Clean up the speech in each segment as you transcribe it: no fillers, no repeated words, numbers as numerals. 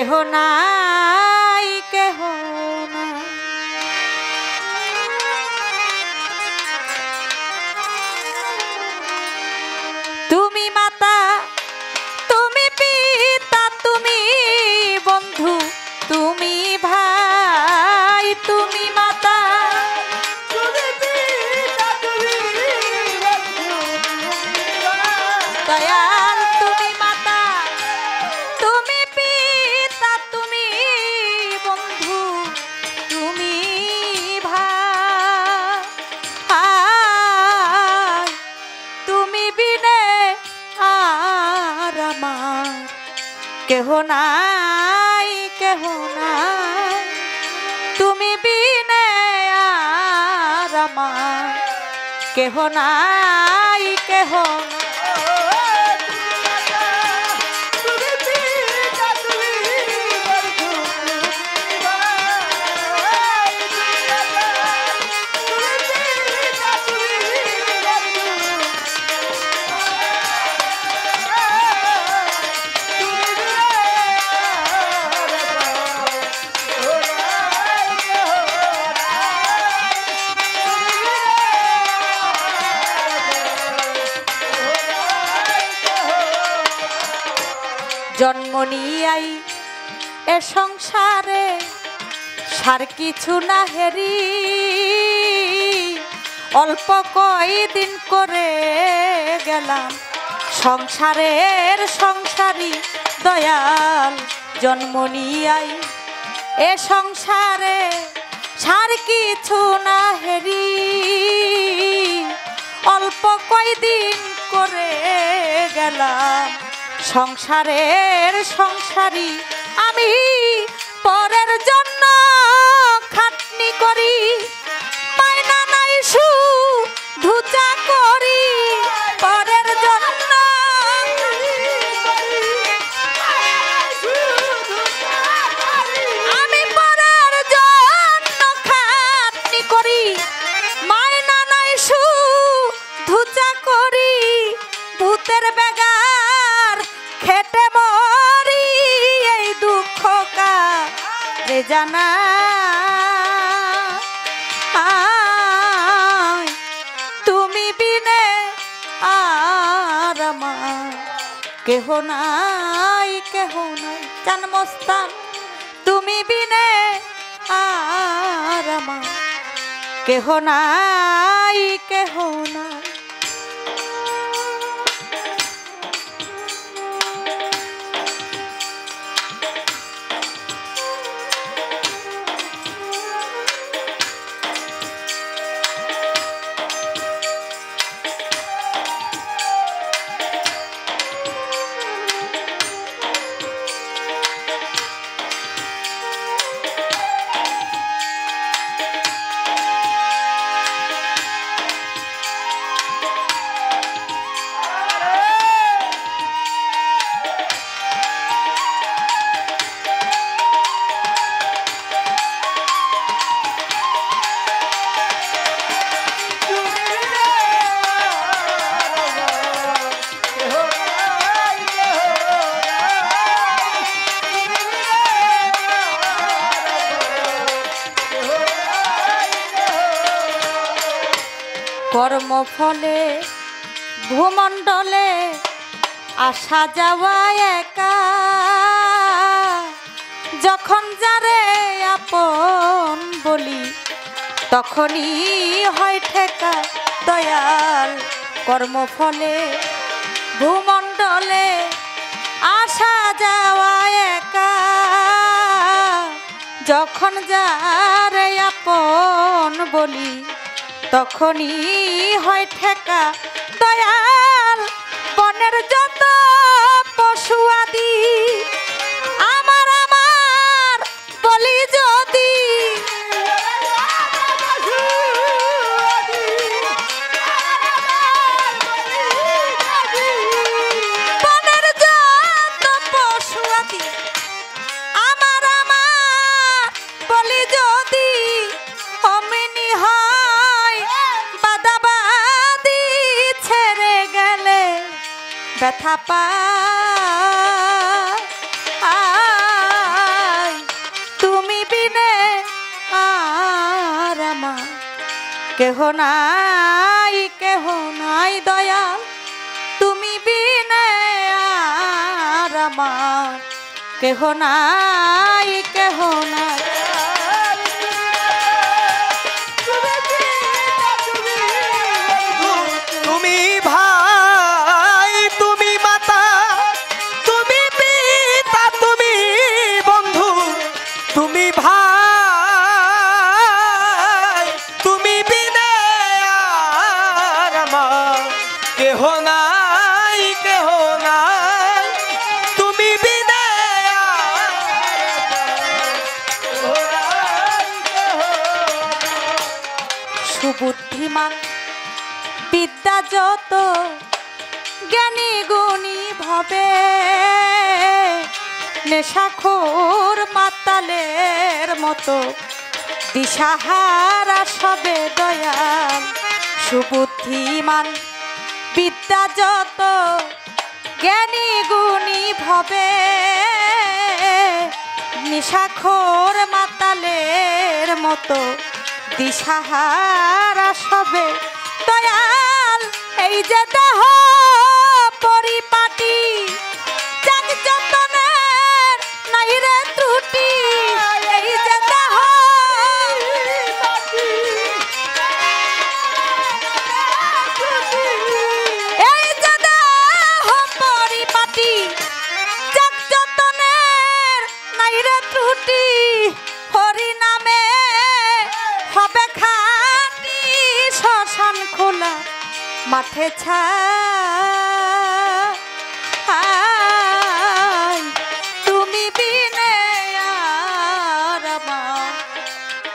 কেহ নাই কেহ নাই। তুমি মাতা তুমি পিতা তুমি বন্ধু তুমি ভাই, তুমি মাতা তুমি পিতা তুমি বন্ধু দয়াল, তুমি মাতা তুমি পিতা তুমি বন্ধু তুমি ভাই, তুমি বিনে আর আমার কেহ নাই কেহ নাই, তুমি বিনে আর আমার কেহ নাই কেহ নাই। জন্ম নিয়াই এ সংসারে সার কিছু না হেরি, অল্প কয়দিন করে গেলাম সংসারের সংসারী দয়াল। জন্ম নিয়াই এ সংসারে সার কিছু না হেরি, অল্প কয়দিন করে গেলাম সংসারের সংসারী। আমি পরের জন্য খাটনি করি, মাইনা নাই শুধু চাকরি, পরের জন্য আমি পরের জন্য খাটনি করি, মাইনা নাই শুধু চাকরি, ভূতের বেগার খেটে মরি, এই দুঃখ কারে জানা। তুমি বিনে আর আমার কেহ নাই কেহ নাই, চান মস্তান তুমি বিনে আর আমার কেহ নাই কেহ নাই। কর্মফলে ভূমণ্ডলে আসা যাওয়া একা, যখন যারে আপন বলি তখনই হয় ঠেকা দয়াল। কর্মফলে ভূমণ্ডলে আসা যাওয়া একা, যখন যারে আপন বলি তখনই হয় ঠেকা দয়াল। বনের যত পশু আদি আমার আমার বলি যদি, বনের যত পশু আদি আমার আমার বলি যদি, অমিনি হয় বাদাবাদি ছেড়ে গেলে ব্যথা পায়। কেহ নাই কেহ নাই দয়াল তুমি বিনে আর আমার কেহ নাই কেহ নাই তুমি ভাই তুমি মাতা তুমি পিতা তুমি বন্ধু তুমি ভাই তুমি বিনে আর আমার কেহ নাই কেহ নাই তুমি বিনে সুবুদ্ধিমান বিদ্যা যত জ্ঞানী গুণী ভবে নেশাখোর মাতালের মতো দিশাহারা সবে দয়াল সুবুদ্ধিমান বিদ্যা যত জ্ঞানী গুণী ভবে নেশাখোর মাতালের মতো দিশাহারা সবে দয়াল এই যে দেহ পরিপাটি যাক যতনের নাই রে ত্রুটি এই যে দেহ এই যে দেহ পরিপাটি যাক যতনের নাই রে ত্রুটি হরি নামে হবে খাটি শ্মশান খোলা মাঠে ছাই তুমি বিনে আর আমার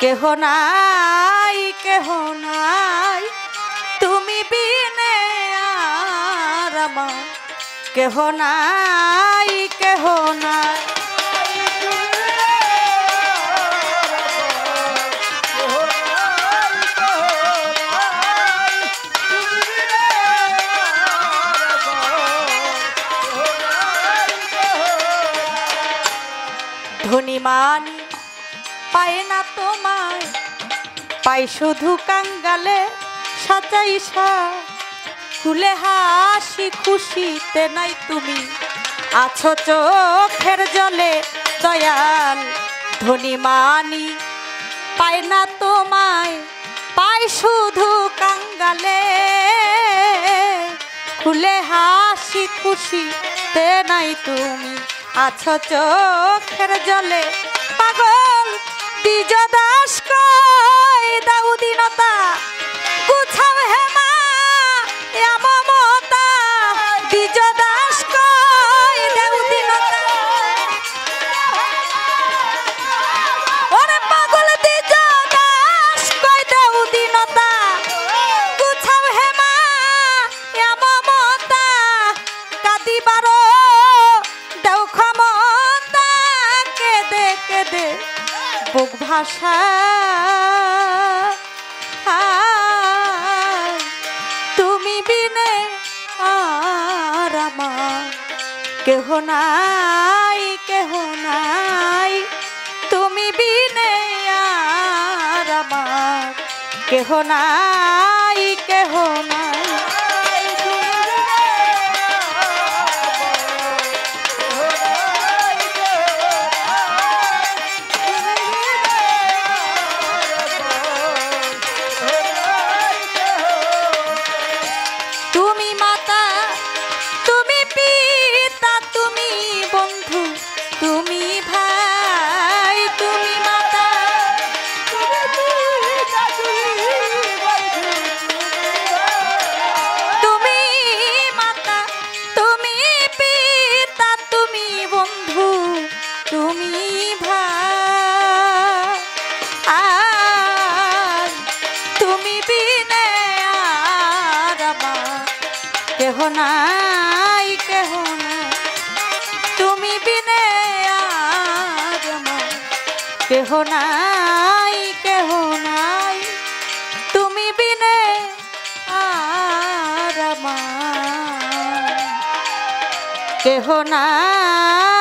কেহ নাই কেহ নাই তুমি বিনে আর আমার কেহ নাই কেহ নাই ধনী মানি পায় না তোমায় পাই শুধু কাঙ্গালে সাজাইসা খুলে হাসি খুশিতে নাই তুমি আছো চোখের জলে দয়াল ধনী মানি পায় না তোমায় পাই শুধু কাঙ্গালে খুলে হাসি খুশিতে নাই তুমি আছো চোখের জলে পাগল দ্বিজ দাস কই দাও দীনতা গুছাও হেমা মমতা দ্বিজ দাস কই দাও দীনতা ওরে পাগল দ্বিজ দাস কই দাও দীনতা গুছাও হেমা মমতা কাদিবারো দাও ক্ষমতা কেদে কেদে বুক ভাষা তুমি বিনে আর আমার কেহ নাই কেহ নাই তুমি বিনে আর আমার কেহ নাই কেহ নাই কেহ নাই কেহ নাই তুমি বিনে আর আমার কেহ নাই কেহ নাই তুমি বিনে আর আমার কেহ নাই।